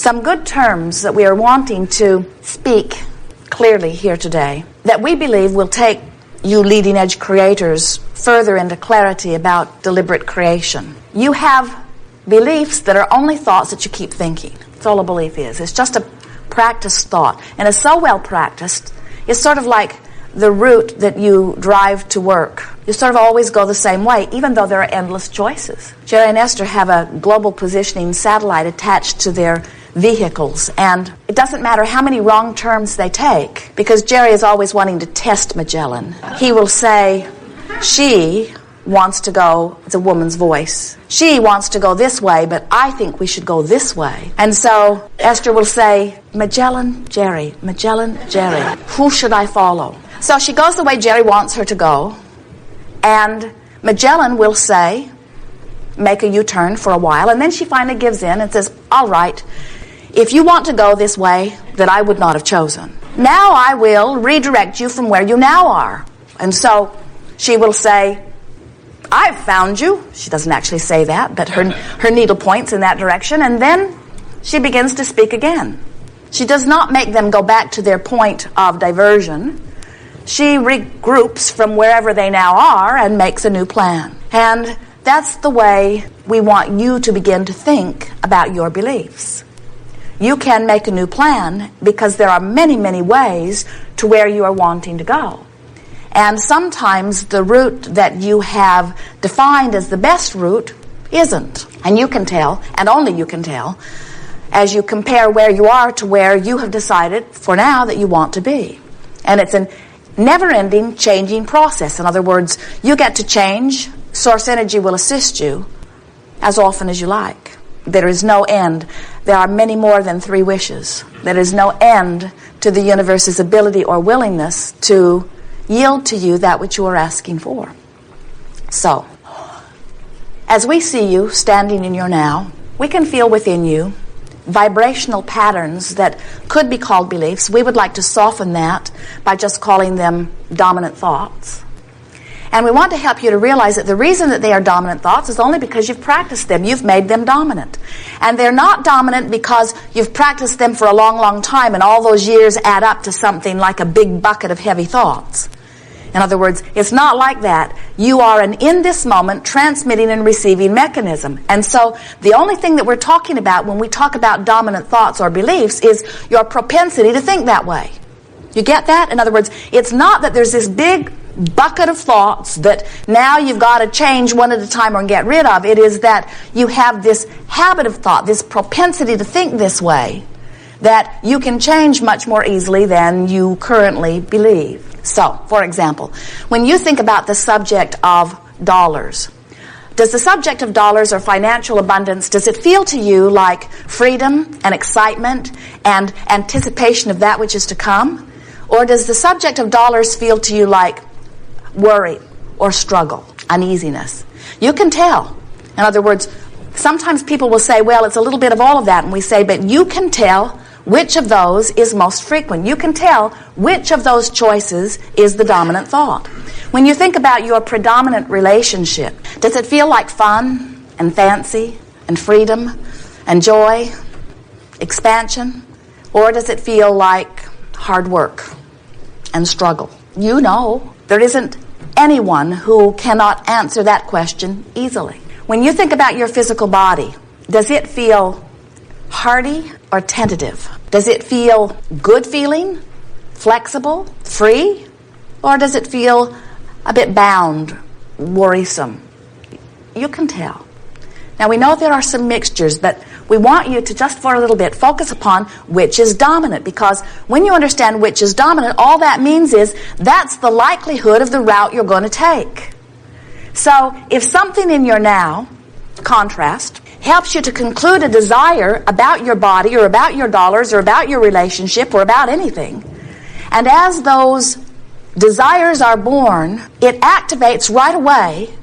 some good terms that we are wanting to speak clearly here today that we believe will take you leading edge creators further into clarity about deliberate creation. You have beliefs that are only thoughts that you keep thinking. That's all a belief is. It's just a practiced thought. And it's so well practiced, it's sort of like the route that you drive to work. You sort of always go the same way, even though there are endless choices. Jerry and Esther have a global positioning satellite attached to their vehicles, and it doesn't matter how many wrong turns they take, because Jerry is always wanting to test Magellan. He will say, she wants to go, it's a woman's voice, she wants to go this way, but I think we should go this way. And so Esther will say, Magellan, Jerry, who should I follow? So she goes the way Jerry wants her to go, and Magellan will say, make a U-turn for a while, and then she finally gives in and says, all right, if you want to go this way that I would not have chosen, now I will redirect you from where you now are. And so she will say, I've found you. She doesn't actually say that, but her needle points in that direction, and then she begins to speak again. She does not make them go back to their point of diversion. She regroups from wherever they now are and makes a new plan. And that's the way we want you to begin to think about your beliefs. You can make a new plan because there are many, many ways to where you are wanting to go. And sometimes the route that you have defined as the best route isn't. And you can tell, and only you can tell, as you compare where you are to where you have decided for now that you want to be. And it's a never-ending changing process. In other words, you get to change. Source energy will assist you as often as you like. There is no end. There are many more than 3 wishes. There is no end to the universe's ability or willingness to yield to you that which you are asking for. So, as we see you standing in your now, we can feel within you vibrational patterns that could be called beliefs. We would like to soften that by just calling them dominant thoughts. And we want to help you to realize that the reason that they are dominant thoughts is only because you've practiced them. You've made them dominant. And they're not dominant because you've practiced them for a long, long time and all those years add up to something like a big bucket of heavy thoughts. In other words, it's not like that. You are an in this moment transmitting and receiving mechanism. And so the only thing that we're talking about when we talk about dominant thoughts or beliefs is your propensity to think that way. You get that? In other words, it's not that there's this big bucket of thoughts that now you've got to change one at a time or get rid of. It is that you have this habit of thought, this propensity to think this way, that you can change much more easily than you currently believe. So, for example, when you think about the subject of dollars, does the subject of dollars or financial abundance, does it feel to you like freedom and excitement and anticipation of that which is to come? Or does the subject of dollars feel to you like worry or struggle, uneasiness? You can tell. In other words, sometimes people will say, well, it's a little bit of all of that. And we say, but you can tell which of those is most frequent. You can tell which of those choices is the dominant thought. When you think about your predominant relationship, does it feel like fun and fancy and freedom and joy, expansion? Or does it feel like hard work and struggle? You know, there isn't anyone who cannot answer that question easily. When you think about your physical body, does it feel hearty or tentative? Does it feel good feeling, flexible, free? Or does it feel a bit bound, worrisome? You can tell. Now we know there are some mixtures, but we want you to just for a little bit focus upon which is dominant, because when you understand which is dominant, all that means is that's the likelihood of the route you're going to take. So if something in your now, contrast, helps you to conclude a desire about your body or about your dollars or about your relationship or about anything, and as those desires are born, it activates right away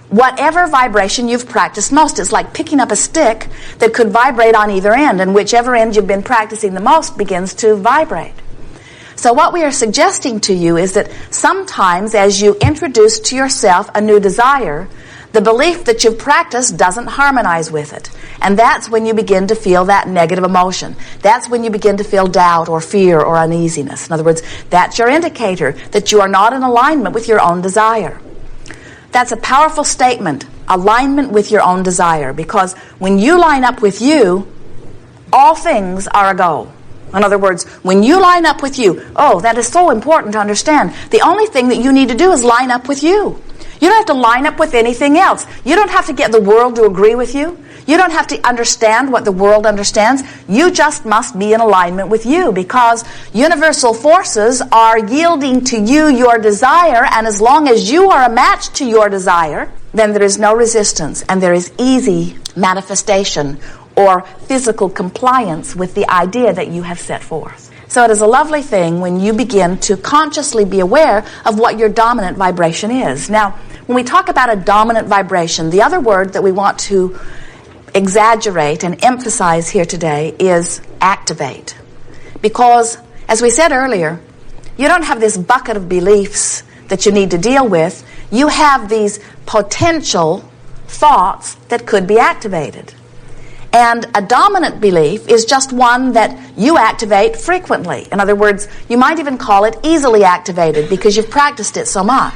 whatever vibration you've practiced most. It's like picking up a stick that could vibrate on either end, and whichever end you've been practicing the most begins to vibrate. So what we are suggesting to you is that sometimes as you introduce to yourself a new desire, The belief that you've practiced doesn't harmonize with it. And that's when you begin to feel that negative emotion. That's when you begin to feel doubt or fear or uneasiness. In other words, that's your indicator that you are not in alignment with your own desire. That's a powerful statement, alignment with your own desire, because when you line up with you, all things are a go. In other words, when you line up with you, that is so important to understand. The only thing that you need to do is line up with you. You don't have to line up with anything else. You don't have to get the world to agree with you. You don't have to understand what the world understands. You just must be in alignment with you, because universal forces are yielding to you your desire, and as long as you are a match to your desire, then there is no resistance, and there is easy manifestation or physical compliance with the idea that you have set forth. So it is a lovely thing when you begin to consciously be aware of what your dominant vibration is. Now, when we talk about a dominant vibration, the other word that we want to exaggerate and emphasize here today is activate. Because, as we said earlier, you don't have this bucket of beliefs that you need to deal with. You have these potential thoughts that could be activated. And a dominant belief is just one that you activate frequently. In other words, you might even call it easily activated because you've practiced it so much.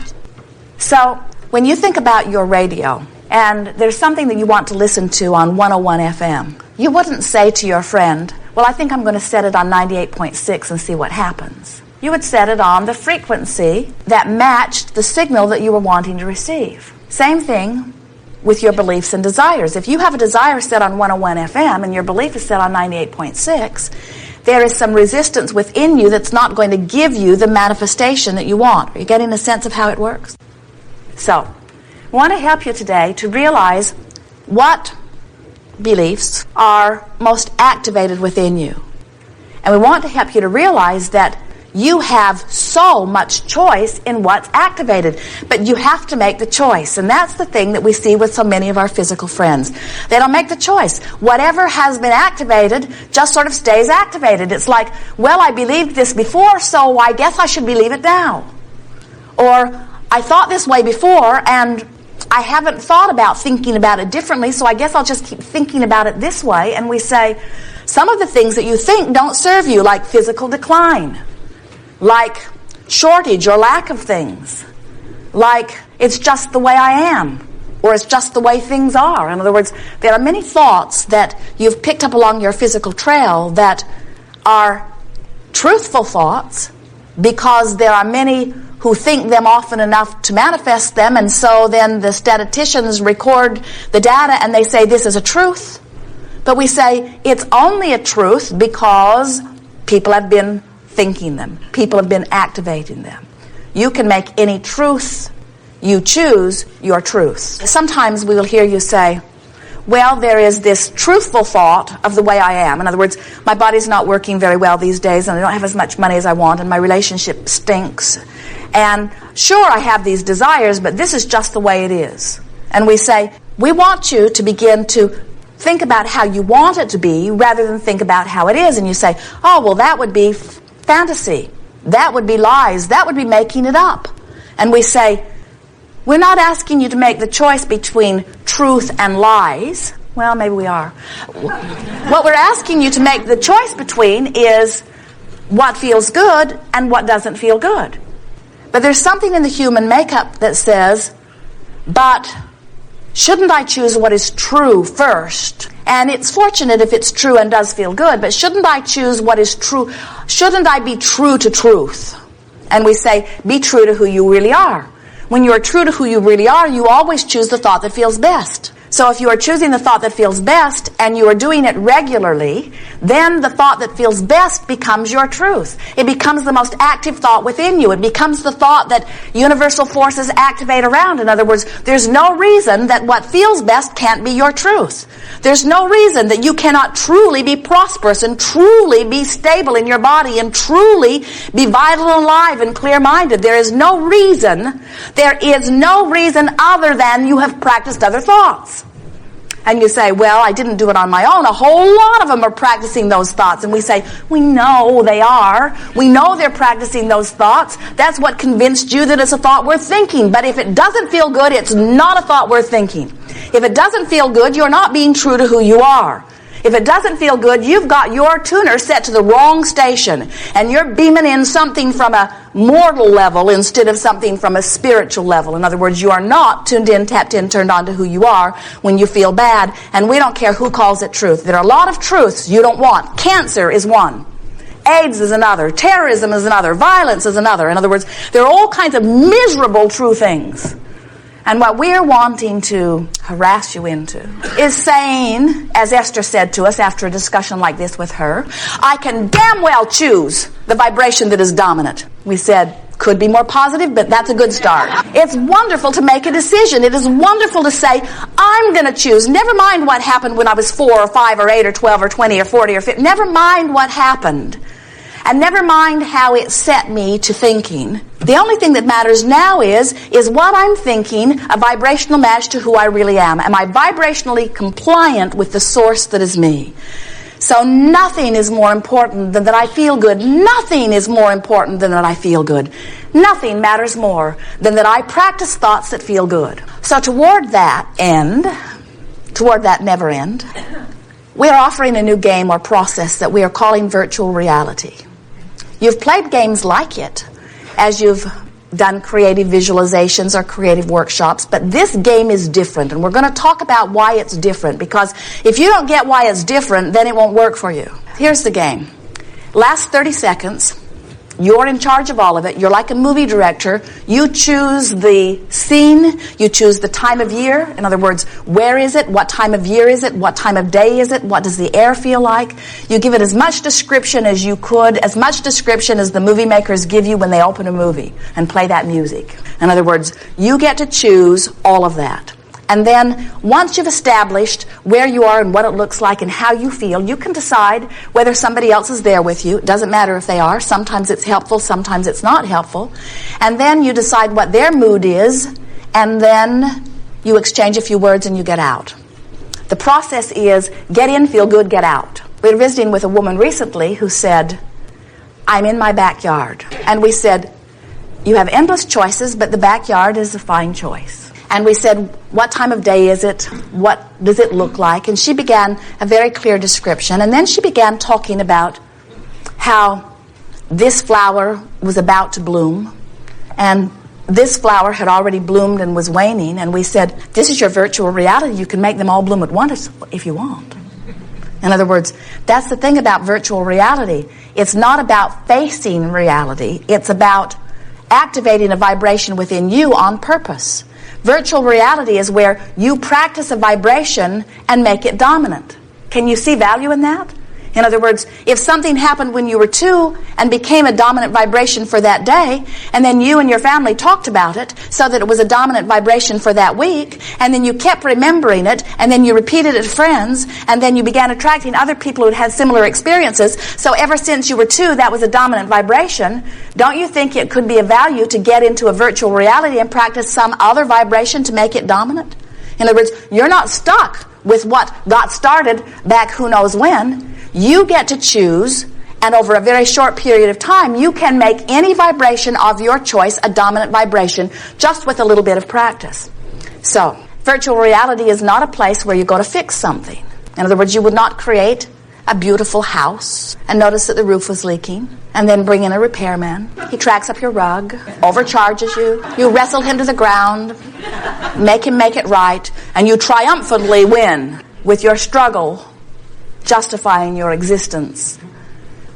So, when you think about your radio, and there's something that you want to listen to on 101 FM, you wouldn't say to your friend, well, I think I'm going to set it on 98.6 and see what happens. You would set it on the frequency that matched the signal that you were wanting to receive. Same thing with your beliefs and desires. If you have a desire set on 101 FM and your belief is set on 98.6, there is some resistance within you that's not going to give you the manifestation that you want. Are you getting a sense of how it works? So, I want to help you today to realize what beliefs are most activated within you. And we want to help you to realize that you have so much choice in what's activated, but you have to make the choice. And that's the thing that we see with so many of our physical friends. They don't make the choice. Whatever has been activated just sort of stays activated. It's like, well, I believed this before, so I guess I should believe it now. Or, I thought this way before, and I haven't thought about thinking about it differently, so I guess I'll just keep thinking about it this way. And we say, some of the things that you think don't serve you, like physical decline, like shortage or lack of things, like it's just the way I am, or it's just the way things are. In other words, there are many thoughts that you've picked up along your physical trail that are truthful thoughts, because there are many who think them often enough to manifest them, and so then the statisticians record the data and they say this is a truth. But we say it's only a truth because people have been thinking them. People have been activating them. You can make any truth you choose your truth. Sometimes we will hear you say, well, there is this truthful thought of the way I am. In other words, my body's not working very well these days, and I don't have as much money as I want, and my relationship stinks. And sure, I have these desires, but this is just the way it is. And we say, we want you to begin to think about how you want it to be rather than think about how it is. And you say, oh, well, that would be fantasy. That would be lies. That would be making it up. And we say, we're not asking you to make the choice between truth and lies. Well, maybe we are. What we're asking you to make the choice between is what feels good and what doesn't feel good. But there's something in the human makeup that says, but shouldn't I choose what is true first? And it's fortunate if it's true and does feel good, but shouldn't I choose what is true? Shouldn't I be true to truth? And we say, be true to who you really are. When you are true to who you really are, you always choose the thought that feels best. So if you are choosing the thought that feels best and you are doing it regularly, then the thought that feels best becomes your truth. It becomes the most active thought within you. It becomes the thought that universal forces activate around. In other words, there's no reason that what feels best can't be your truth. There's no reason that you cannot truly be prosperous and truly be stable in your body and truly be vital and alive and clear-minded. There is no reason other than you have practiced other thoughts. And you say, well, I didn't do it on my own. A whole lot of them are practicing those thoughts. And we say, we know they are. We know they're practicing those thoughts. That's what convinced you that it's a thought worth thinking. But if it doesn't feel good, it's not a thought worth thinking. If it doesn't feel good, you're not being true to who you are. If it doesn't feel good, you've got your tuner set to the wrong station, and you're beaming in something from a mortal level instead of something from a spiritual level. In other words, you are not tuned in, tapped in, turned on to who you are when you feel bad, and we don't care who calls it truth. There are a lot of truths you don't want. Cancer is one. AIDS is another. Terrorism is another. Violence is another. In other words, there are all kinds of miserable true things. And what we're wanting to harass you into is saying, as Esther said to us after a discussion like this with her, I can damn well choose the vibration that is dominant. We said, could be more positive, but that's a good start. It's wonderful to make a decision. It is wonderful to say, I'm going to choose. Never mind what happened when I was 4 or 5 or 8 or 12 or 20 or 40 or 50. Never mind what happened. And never mind how it set me to thinking. The only thing that matters now is what I'm thinking a vibrational match to who I really am? Am I vibrationally compliant with the source that is me? So nothing is more important than that I feel good. Nothing is more important than that I feel good. Nothing matters more than that I practice thoughts that feel good. So toward that end, toward that never end, we are offering a new game or process that we are calling virtual reality. You've played games like it as you've done creative visualizations or creative workshops, but this game is different, and we're going to talk about why it's different, because if you don't get why it's different, then it won't work for you. Here's the game. Last 30 seconds. You're in charge of all of it. You're like a movie director. You choose the scene. You choose the time of year. In other words, where is it? What time of year is it? What time of day is it? What does the air feel like? You give it as much description as you could, as much description as the movie makers give you when they open a movie and play that music. In other words, you get to choose all of that. And then once you've established where you are and what it looks like and how you feel, you can decide whether somebody else is there with you. It doesn't matter if they are. Sometimes it's helpful, sometimes it's not helpful. And then you decide what their mood is, and then you exchange a few words and you get out. The process is get in, feel good, get out. We were visiting with a woman recently who said, I'm in my backyard. And we said, you have endless choices, but the backyard is a fine choice. And we said, what time of day is it? What does it look like? And she began a very clear description. And then she began talking about how this flower was about to bloom. And this flower had already bloomed and was waning. And we said, this is your virtual reality. You can make them all bloom at once if you want. In other words, that's the thing about virtual reality. It's not about facing reality. It's about activating a vibration within you on purpose. Virtual reality is where you practice a vibration and make it dominant. Can you see value in that? In other words, if something happened when you were 2 and became a dominant vibration for that day, and then you and your family talked about it so that it was a dominant vibration for that week, and then you kept remembering it, and then you repeated it to friends, and then you began attracting other people who had similar experiences, so ever since you were 2, that was a dominant vibration, don't you think it could be of value to get into a virtual reality and practice some other vibration to make it dominant? In other words, you're not stuck with what got started back who knows when. You get to choose, and over a very short period of time, you can make any vibration of your choice a dominant vibration just with a little bit of practice. So, virtual reality is not a place where you go to fix something. In other words, you would not create a beautiful house and notice that the roof was leaking and then bring in a repairman. He tracks up your rug, overcharges you, you wrestle him to the ground, make him make it right, and you triumphantly win with your struggle justifying your existence.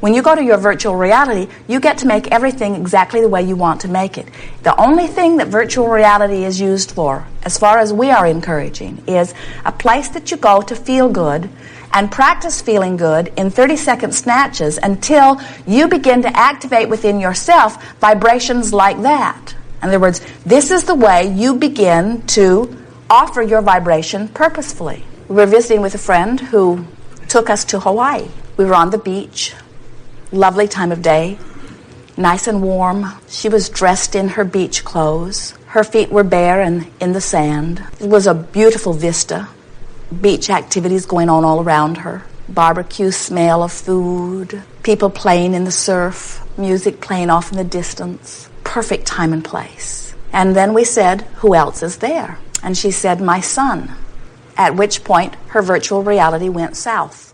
When you go to your virtual reality, you get to make everything exactly the way you want to make it. The only thing that virtual reality is used for, as far as we are encouraging, is a place that you go to feel good and practice feeling good in 30-second snatches until you begin to activate within yourself vibrations like that. In other words, this is the way you begin to offer your vibration purposefully. We were visiting with a friend who took us to Hawaii. We were on the beach, lovely time of day, nice and warm. She was dressed in her beach clothes. Her feet were bare and in the sand. It was a beautiful vista, beach activities going on all around her. Barbecue smell of food, people playing in the surf, music playing off in the distance. Perfect time and place. And then we said, who else is there? And she said, my son. At which point her virtual reality went south.